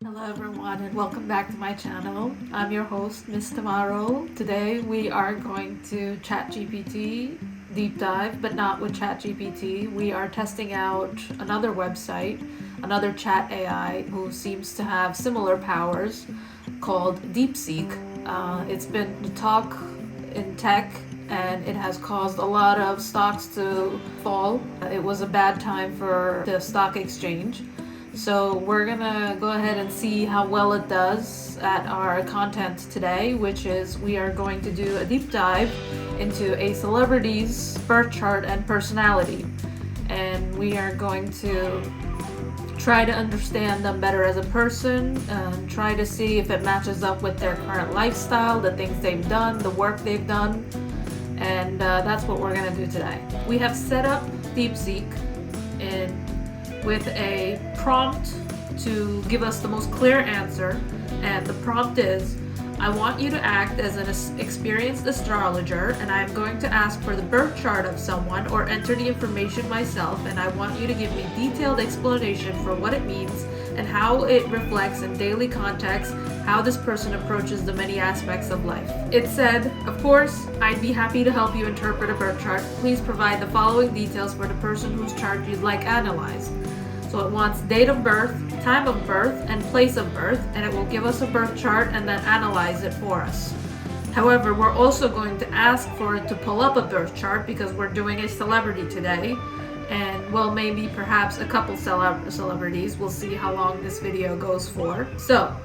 Hello everyone and welcome back to my channel. I'm your host, Miss Tamaro. Today we are going to ChatGPT deep dive, but not with ChatGPT. We are testing out another website, another chat AI who seems to have similar powers called DeepSeek. It's been the talk in tech and it has caused a lot of stocks to fall. It was a bad time for the stock exchange. So we're gonna go ahead and see how well it does at our content today, which is we are going to do a deep dive into a celebrity's birth chart and personality. And we are going to try to understand them better as a person and try to see if it matches up with their current lifestyle, the things they've done, the work they've done. And that's what we're gonna do today. We have set up DeepSeek in with a prompt to give us the most clear answer, and the prompt is, I want you to act as an experienced astrologer, and I'm going to ask for the birth chart of someone or enter the information myself, and I want you to give me detailed explanation for what it means and how it reflects in daily context how this person approaches the many aspects of life. It said, of course, I'd be happy to help you interpret a birth chart. Please provide the following details for the person whose chart you'd like analyzed. So it wants date of birth, time of birth, and place of birth, and it will give us a birth chart and then analyze it for us. However, we're also going to ask for it to pull up a birth chart because we're doing a celebrity today, and well, maybe perhaps a couple celebrities. We'll see how long this video goes for. So,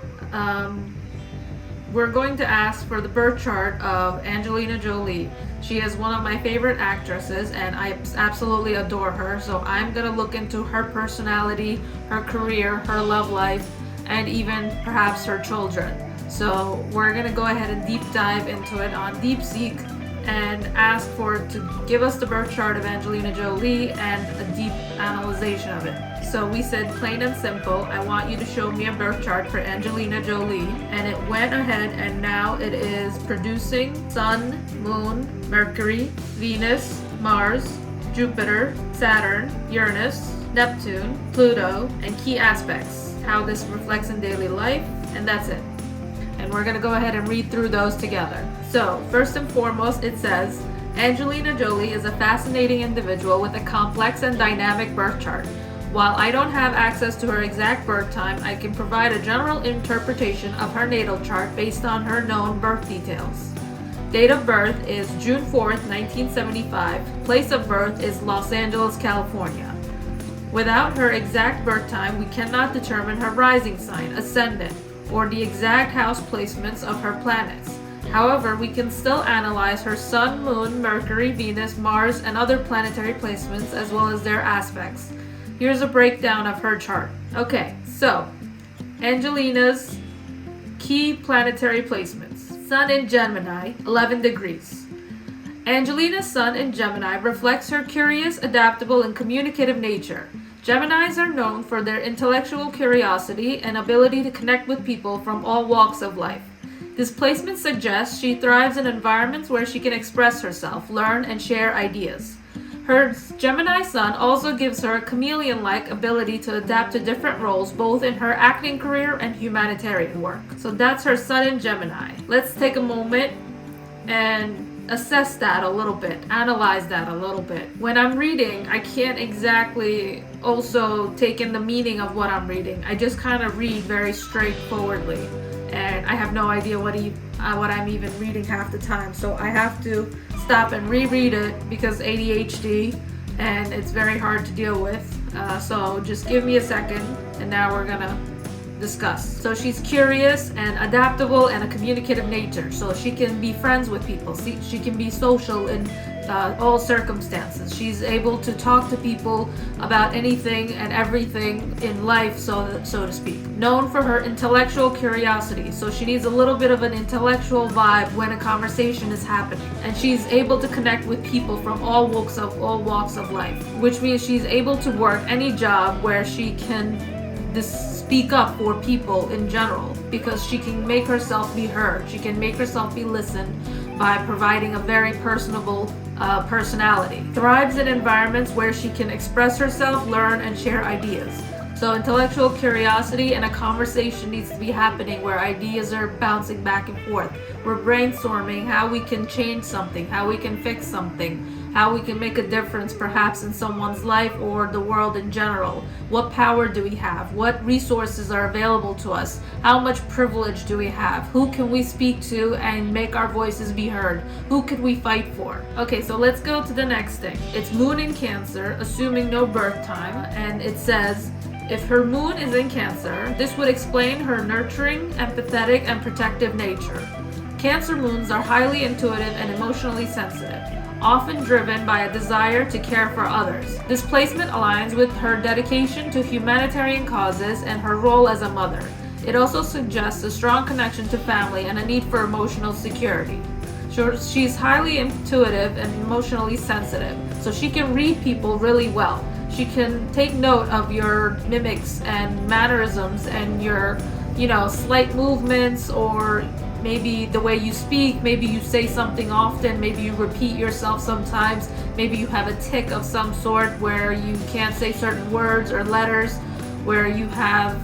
we're going to ask for the birth chart of Angelina Jolie. She is one of my favorite actresses and I absolutely adore her. So I'm going to look into her personality, her career, her love life, and even perhaps her children. So we're going to go ahead and deep dive into it on DeepSeek and ask for it to give us the birth chart of Angelina Jolie and a deep analysis of it. So we said plain and simple, I want you to show me a birth chart for Angelina Jolie, and it went ahead and now it is producing Sun, Moon, Mercury, Venus, Mars, Jupiter, Saturn, Uranus, Neptune, Pluto, and key aspects, how this reflects in daily life, and that's it. And we're going to go ahead and read through those together. So, first and foremost, it says, Angelina Jolie is a fascinating individual with a complex and dynamic birth chart. While I don't have access to her exact birth time, I can provide a general interpretation of her natal chart based on her known birth details. Date of birth is June 4th, 1975. Place of birth is Los Angeles, California. Without her exact birth time, we cannot determine her rising sign, ascendant, or the exact house placements of her planets. However, we can still analyze her Sun, Moon, Mercury, Venus, Mars, and other planetary placements as well as their aspects. Here's a breakdown of her chart. Okay, so Angelina's key planetary placements. Sun in Gemini, 11 degrees. Angelina's Sun in Gemini reflects her curious, adaptable, and communicative nature. Geminis are known for their intellectual curiosity and ability to connect with people from all walks of life. This placement suggests she thrives in environments where she can express herself, learn, and share ideas. Her Gemini Sun also gives her a chameleon-like ability to adapt to different roles both in her acting career and humanitarian work. So that's her Sun in Gemini. Let's take a moment and assess that a little bit, analyze that a little bit. When I'm reading, I can't exactly also take in the meaning of what I'm reading. I just kind of read very straightforwardly, and I have no idea what I'm even reading half the time. So I have to stop and reread it because ADHD, and it's very hard to deal with. So just give me a second, and now we're gonna discuss. So she's curious and adaptable and a communicative nature. So she can be friends with people. She can be social in all circumstances. She's able to talk to people about anything and everything in life, so to speak. Known for her intellectual curiosity. So she needs a little bit of an intellectual vibe when a conversation is happening. And she's able to connect with people from all walks of life, which means she's able to work any job where she can speak up for people in general, because she can make herself be heard. She can make herself be listened by providing a very personable personality. Thrives in environments where she can express herself, learn, and share ideas. So intellectual curiosity and a conversation needs to be happening where ideas are bouncing back and forth. We're brainstorming how we can change something, how we can fix something, how we can make a difference perhaps in someone's life or the world in general. What power do we have? What resources are available to us? How much privilege do we have? Who can we speak to and make our voices be heard? Who could we fight for? Okay, so let's go to the next thing. It's moon in Cancer, assuming no birth time, and it says, if her moon is in Cancer, this would explain her nurturing, empathetic, and protective nature. Cancer moons are highly intuitive and emotionally sensitive, often driven by a desire to care for others. This placement aligns with her dedication to humanitarian causes and her role as a mother. It also suggests a strong connection to family and a need for emotional security. She's highly intuitive and emotionally sensitive, so she can read people really well. She can take note of your mimics and mannerisms and your, slight movements, or maybe the way you speak. Maybe you say something often, maybe you repeat yourself sometimes, maybe you have a tic of some sort where you can't say certain words or letters, where you have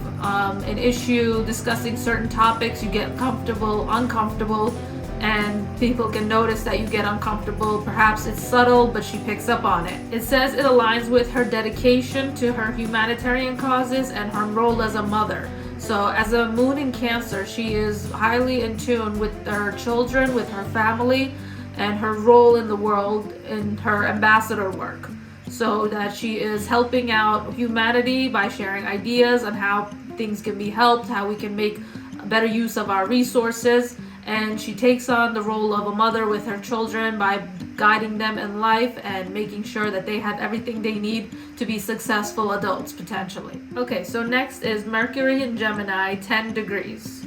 an issue discussing certain topics, you get uncomfortable, and people can notice that you get uncomfortable. Perhaps it's subtle, but she picks up on it. It says it aligns with her dedication to her humanitarian causes and her role as a mother. So as a moon in Cancer, she is highly in tune with her children, with her family, and her role in the world in her ambassador work. So that she is helping out humanity by sharing ideas on how things can be helped, how we can make better use of our resources. And she takes on the role of a mother with her children by guiding them in life and making sure that they have everything they need to be successful adults, potentially. Okay, so next is Mercury in Gemini, 10 degrees.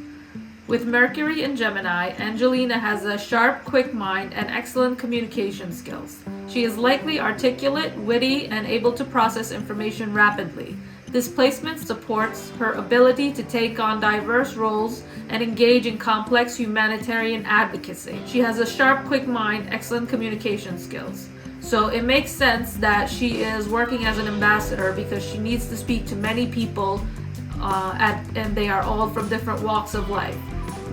With Mercury in Gemini, Angelina has a sharp, quick mind and excellent communication skills. She is likely articulate, witty, and able to process information rapidly. This placement supports her ability to take on diverse roles and engage in complex humanitarian advocacy. She has a sharp, quick mind, excellent communication skills. So it makes sense that she is working as an ambassador because she needs to speak to many people, and they are all from different walks of life.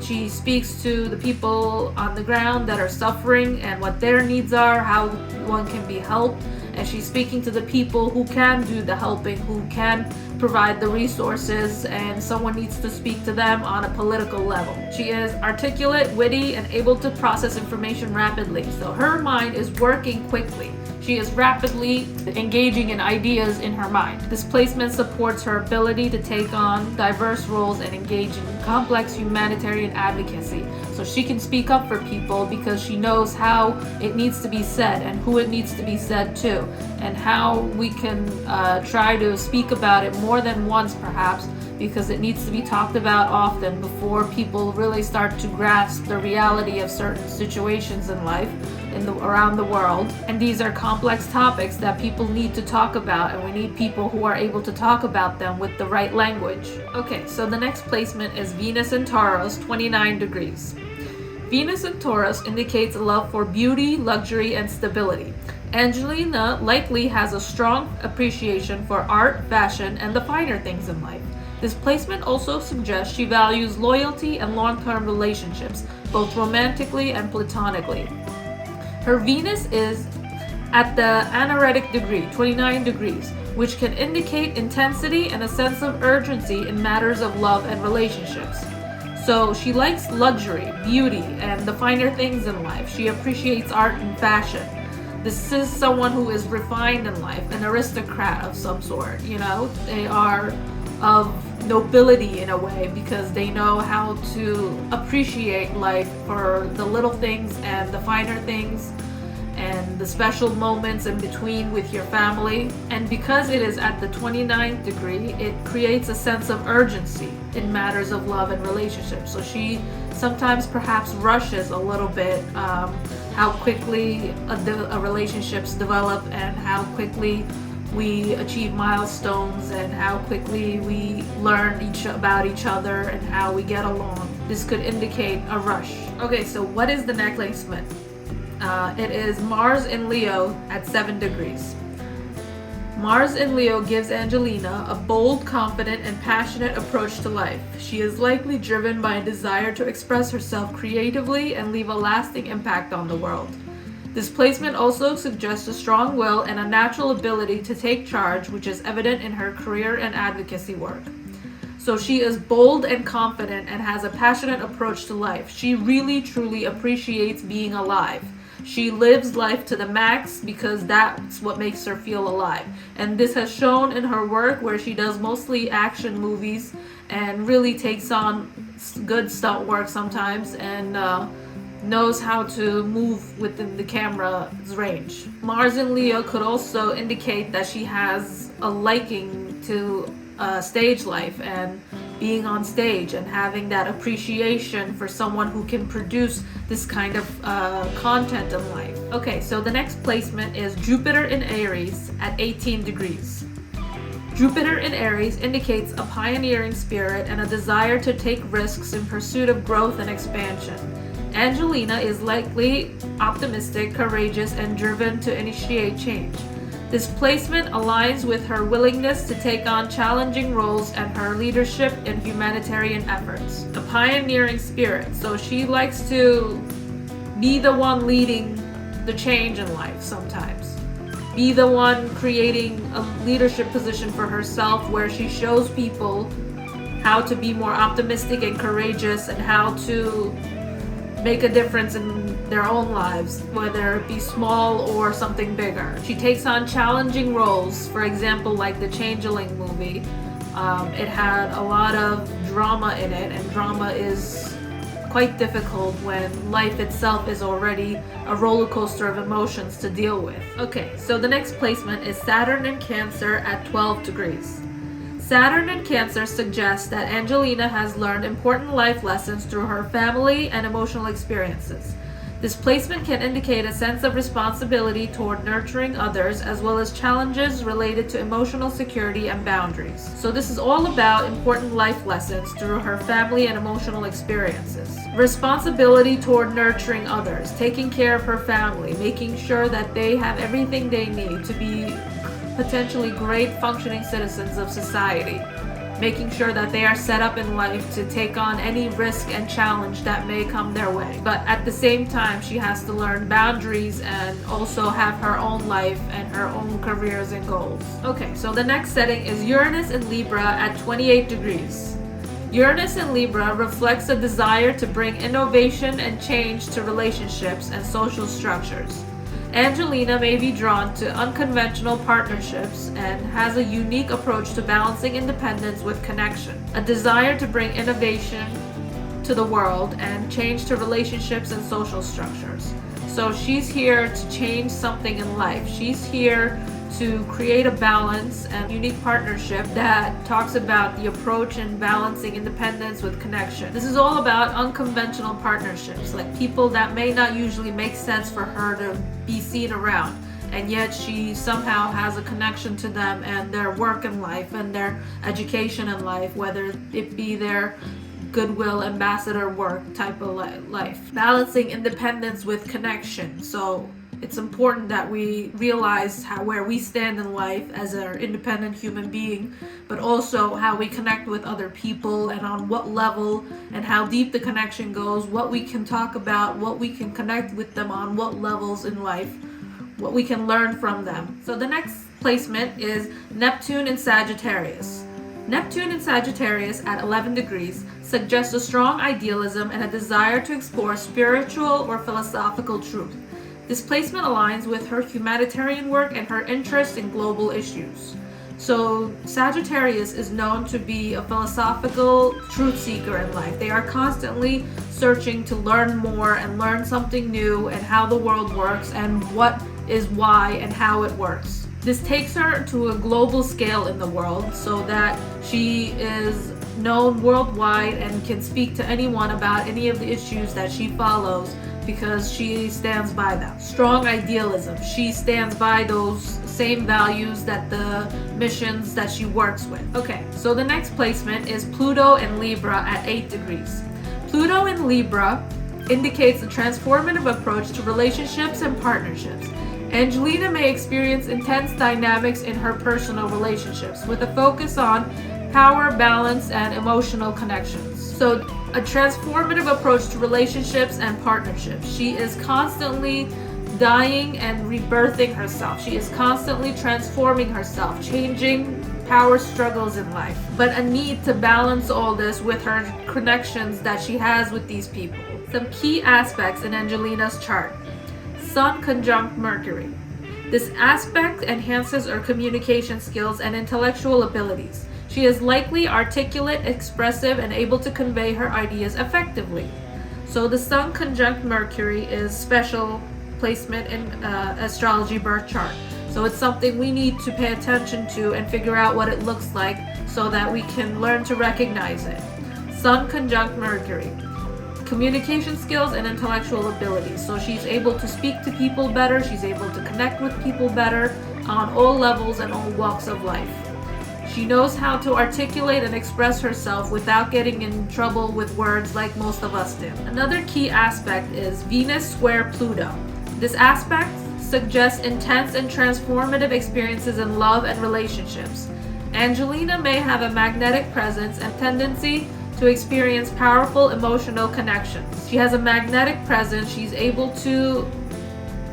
She speaks to the people on the ground that are suffering and what their needs are, how one can be helped. And she's speaking to the people who can do the helping, who can provide the resources, and someone needs to speak to them on a political level. She is articulate, witty, and able to process information rapidly. So her mind is working quickly. She is rapidly engaging in ideas in her mind. This placement supports her ability to take on diverse roles and engage in complex humanitarian advocacy. So she can speak up for people because she knows how it needs to be said and who it needs to be said to, and how we can try to speak about it more than once perhaps, because it needs to be talked about often before people really start to grasp the reality of certain situations in life around the world. And these are complex topics that people need to talk about, and we need people who are able to talk about them with the right language. Okay, so the next placement is Venus in Taurus, 29 degrees. Venus in Taurus indicates a love for beauty, luxury, and stability. Angelina likely has a strong appreciation for art, fashion, and the finer things in life. This placement also suggests she values loyalty and long-term relationships, both romantically and platonically. Her Venus is at the anaretic degree, 29 degrees, which can indicate intensity and a sense of urgency in matters of love and relationships. So she likes luxury, beauty, and the finer things in life. She appreciates art and fashion. This is someone who is refined in life, an aristocrat of some sort, They are of nobility in a way because they know how to appreciate life for the little things and the finer things and the special moments in between with your family. And because it is at the 29th degree, it creates a sense of urgency in matters of love and relationships. So she sometimes perhaps rushes a little bit how quickly relationships develop and how quickly we achieve milestones and how quickly we learn about each other and how we get along. This could indicate a rush. Okay, so what is the next placement? It is Mars in Leo at 7 degrees. Mars in Leo gives Angelina a bold, confident, and passionate approach to life. She is likely driven by a desire to express herself creatively and leave a lasting impact on the world. This placement also suggests a strong will and a natural ability to take charge, which is evident in her career and advocacy work. So she is bold and confident and has a passionate approach to life. She really, truly appreciates being alive. She lives life to the max because that's what makes her feel alive. And this has shown in her work, where she does mostly action movies and really takes on good stunt work sometimes, and knows how to move within the camera's range. Mars in Leo could also indicate that she has a liking to stage life and being on stage and having that appreciation for someone who can produce this kind of content in life. Okay, so the next placement is Jupiter in Aries at 18 degrees. Jupiter in Aries indicates a pioneering spirit and a desire to take risks in pursuit of growth and expansion. Angelina is likely optimistic, courageous, and driven to initiate change. This placement aligns with her willingness to take on challenging roles and her leadership in humanitarian efforts. A pioneering spirit, so she likes to be the one leading the change in life sometimes. Be the one creating a leadership position for herself, where she shows people how to be more optimistic and courageous and how to make a difference in their own lives, whether it be small or something bigger. She takes on challenging roles, for example, like the Changeling movie. It had a lot of drama in it, and drama is quite difficult when life itself is already a roller coaster of emotions to deal with. Okay, so the next placement is Saturn in Cancer at 12 degrees. Saturn in Cancer suggests that Angelina has learned important life lessons through her family and emotional experiences. This placement can indicate a sense of responsibility toward nurturing others, as well as challenges related to emotional security and boundaries. So this is all about important life lessons through her family and emotional experiences. Responsibility toward nurturing others, taking care of her family, making sure that they have everything they need to be potentially great functioning citizens of society, making sure that they are set up in life to take on any risk and challenge that may come their way. But at the same time, she has to learn boundaries and also have her own life and her own careers and goals. Okay, so the next setting is Uranus in Libra at 28 degrees. Uranus in Libra reflects a desire to bring innovation and change to relationships and social structures. Angelina may be drawn to unconventional partnerships and has a unique approach to balancing independence with connection, a desire to bring innovation to the world and change to relationships and social structures. So she's here to change something in life. She's here to create a balance and unique partnership that talks about the approach and balancing independence with connection. This is all about unconventional partnerships, like people that may not usually make sense for her to be seen around, and yet she somehow has a connection to them and their work in life and their education in life, whether it be their goodwill ambassador work type of life. Balancing independence with connection. So it's important that we realize where we stand in life as an independent human being, but also how we connect with other people and on what level and how deep the connection goes, what we can talk about, what we can connect with them on, what levels in life, what we can learn from them. So the next placement is Neptune in Sagittarius. Neptune in Sagittarius at 11 degrees suggests a strong idealism and a desire to explore spiritual or philosophical truth. This placement aligns with her humanitarian work and her interest in global issues. So Sagittarius is known to be a philosophical truth seeker in life. They are constantly searching to learn more and learn something new and how the world works and what is why and how it works. This takes her to a global scale in the world so that she is known worldwide and can speak to anyone about any of the issues that she follows, because she stands by them. Strong idealism. She stands by those same values that the missions that she works with. Okay, so the next placement is Pluto in Libra at 8 degrees. Pluto in Libra indicates a transformative approach to relationships and partnerships. Angelina may experience intense dynamics in her personal relationships with a focus on power, balance, and emotional connections. So, a transformative approach to relationships and partnerships. She is constantly dying and rebirthing herself. She is constantly transforming herself, changing power struggles in life, but a need to balance all this with her connections that she has with these people. Some key aspects in Angelina's chart. Sun conjunct Mercury. This aspect enhances her communication skills and intellectual abilities. She is likely articulate, expressive, and able to convey her ideas effectively. So the Sun conjunct Mercury is special placement in astrology birth chart. So it's something we need to pay attention to and figure out what it looks like so that we can learn to recognize it. Sun conjunct Mercury. Communication skills and intellectual abilities. So she's able to speak to people better, she's able to connect with people better on all levels and all walks of life. She knows how to articulate and express herself without getting in trouble with words like most of us do. Another key aspect is Venus square Pluto. This aspect suggests intense and transformative experiences in love and relationships. Angelina may have a magnetic presence and tendency to experience powerful emotional connections. She has a magnetic presence. She's able to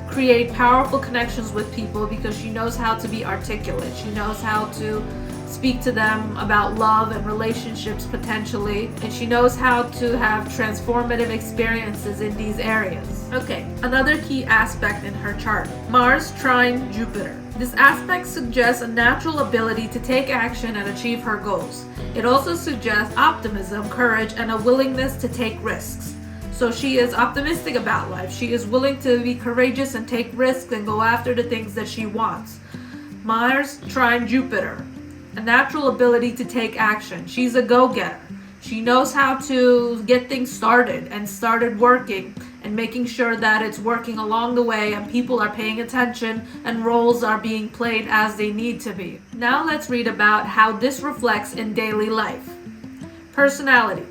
create powerful connections with people because she knows how to be articulate. She knows how to speak to them about love and relationships potentially, and she knows how to have transformative experiences in these areas. Okay, another key aspect in her chart, Mars trine Jupiter. This aspect suggests a natural ability to take action and achieve her goals. It also suggests optimism, courage, and a willingness to take risks. So she is optimistic about life. She is willing to be courageous and take risks and go after the things that she wants. Mars trine Jupiter. A natural ability to take action. She's a go-getter. She knows how to get things started and started working and making sure that it's working along the way and people are paying attention and roles are being played as they need to be. Now let's read about how this reflects in daily life. Personality.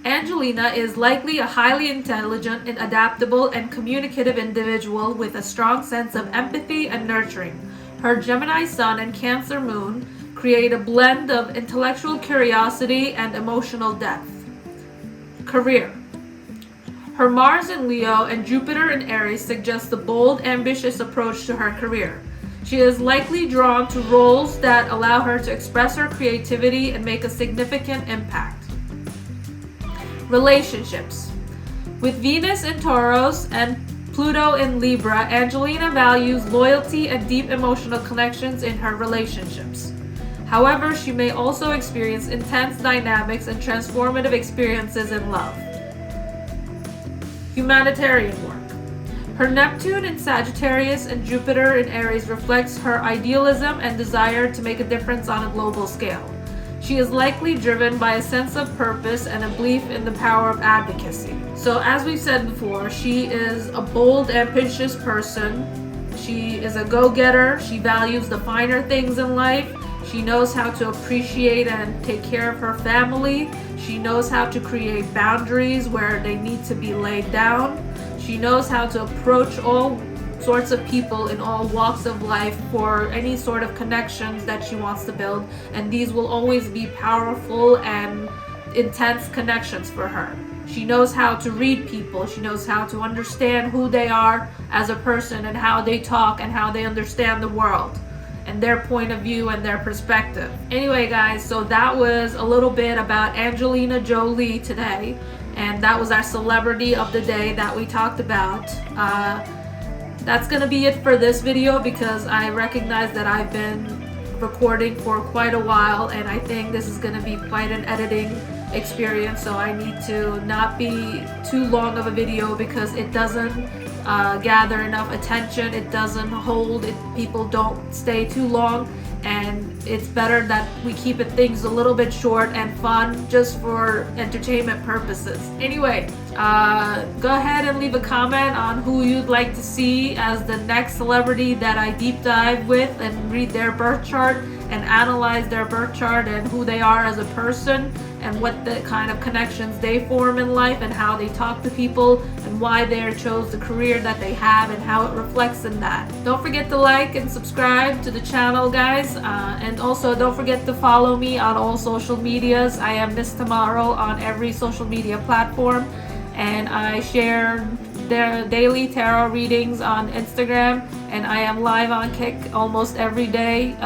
Angelina is likely a highly intelligent and adaptable and communicative individual with a strong sense of empathy and nurturing. Her Gemini Sun and Cancer Moon create a blend of intellectual curiosity and emotional depth. Career. Her Mars in Leo and Jupiter in Aries suggest a bold, ambitious approach to her career. She is likely drawn to roles that allow her to express her creativity and make a significant impact. Relationships. With Venus in Taurus and Pluto in Libra, Angelina values loyalty and deep emotional connections in her relationships. However, she may also experience intense dynamics and transformative experiences in love. Humanitarian work. Her Neptune in Sagittarius and Jupiter in Aries reflects her idealism and desire to make a difference on a global scale. She is likely driven by a sense of purpose and a belief in the power of advocacy. So as we've said before, she is a bold, ambitious person. She is a go-getter. She values the finer things in life. She knows how to appreciate and take care of her family. She knows how to create boundaries where they need to be laid down. She knows how to approach all sorts of people in all walks of life for any sort of connections that she wants to build. And these will always be powerful and intense connections for her. She knows how to read people. She knows how to understand who they are as a person and how they talk and how they understand the world and their point of view and their perspective. Anyway, guys, so that was a little bit about Angelina Jolie today, and that was our celebrity of the day that we talked about. That's gonna be it for this video because I recognize that I've been recording for quite a while and I think this is gonna be quite an editing experience, so I need to not be too long of a video because it doesn't gather enough attention, it doesn't hold, people don't stay too long, and it's better that we keep it things a little bit short and fun just for entertainment purposes. Anyway, go ahead and leave a comment on who you'd like to see as the next celebrity that I deep dive with and read their birth chart and analyze their birth chart and who they are as a person. and what the kind of connections they form in life and how they talk to people and why they chose the career that they have and how it reflects in that. Don't forget to like and subscribe to the channel, guys, and also don't forget to follow me on all social medias. I am Miss Tomorrow on every social media platform, and I share their daily tarot readings on Instagram, and I am live on Kick almost every day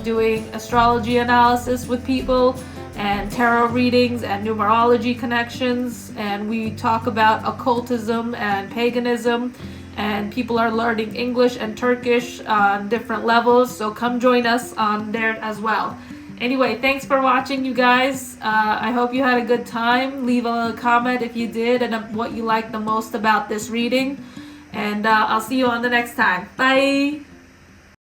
doing astrology analysis with people and tarot readings and numerology connections, and we talk about occultism and paganism, and people are learning English and Turkish on different levels, so come join us on there as well. Anyway, thanks for watching, you guys. I hope you had a good time. Leave a comment if you did and what you liked the most about this reading. And I'll see you on the next time. Bye!